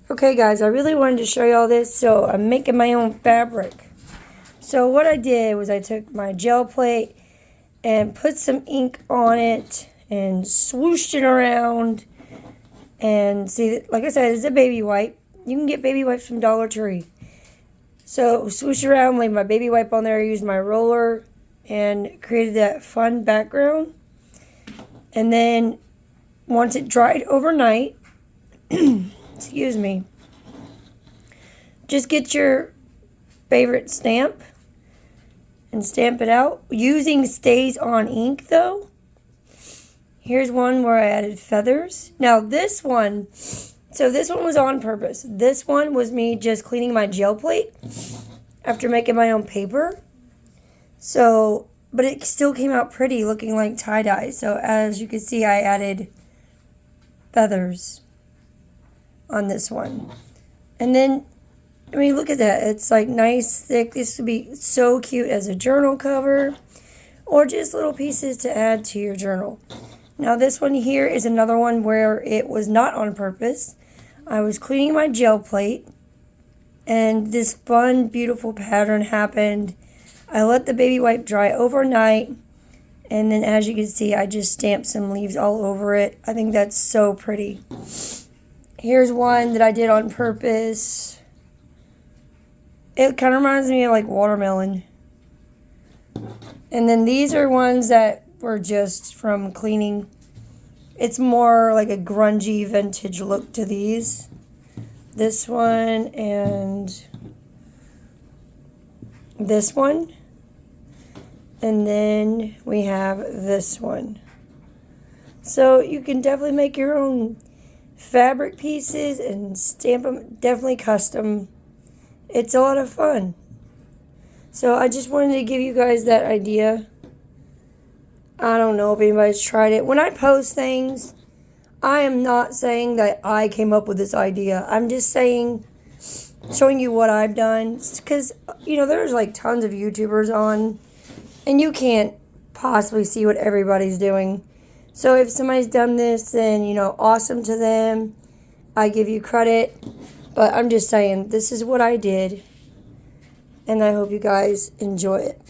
Okay guys, I really wanted to show you all this, so I'm making my own fabric. So what I did was I took my gel plate and put some ink on it and swooshed it around. And see, like I said, it's a baby wipe. You can get baby wipes from Dollar Tree. So swoosh around, laid my baby wipe on there, used my roller, and created that fun background. And then once it dried overnight, excuse me, just get your favorite stamp and stamp it out. Using Stays On ink though. Here's one where I added feathers. Now this one, so this one was on purpose. This one was me just cleaning my gel plate after making my own paper. So, but it still came out pretty, looking like tie-dye. So as you can see, I added feathers on this one. And then, I mean, look at that. It's like nice, thick. This would be so cute as a journal cover or just little pieces to add to your journal. Now this one here is another one where it was not on purpose. I was cleaning my gel plate and this fun, beautiful pattern happened. I let the baby wipe dry overnight, and then as you can see, I just stamped some leaves all over it. I think that's so pretty. Here's one that I did on purpose. It kind of reminds me of like watermelon. And then these are ones that were just from cleaning. It's more like a grungy vintage look to these. This one and this one. And then we have this one. So you can definitely make your own fabric pieces and stamp them, definitely custom. It's a lot of fun. So I just wanted to give you guys that idea. I don't know if anybody's tried it. When I post things, I am not saying that I came up with this idea. I'm just saying, showing you what I've done. Because, you know, there's like tons of YouTubers on, and you can't possibly see what everybody's doing. So if somebody's done this, then, you know, awesome to them. I give you credit. But I'm just saying, this is what I did. And I hope you guys enjoy it.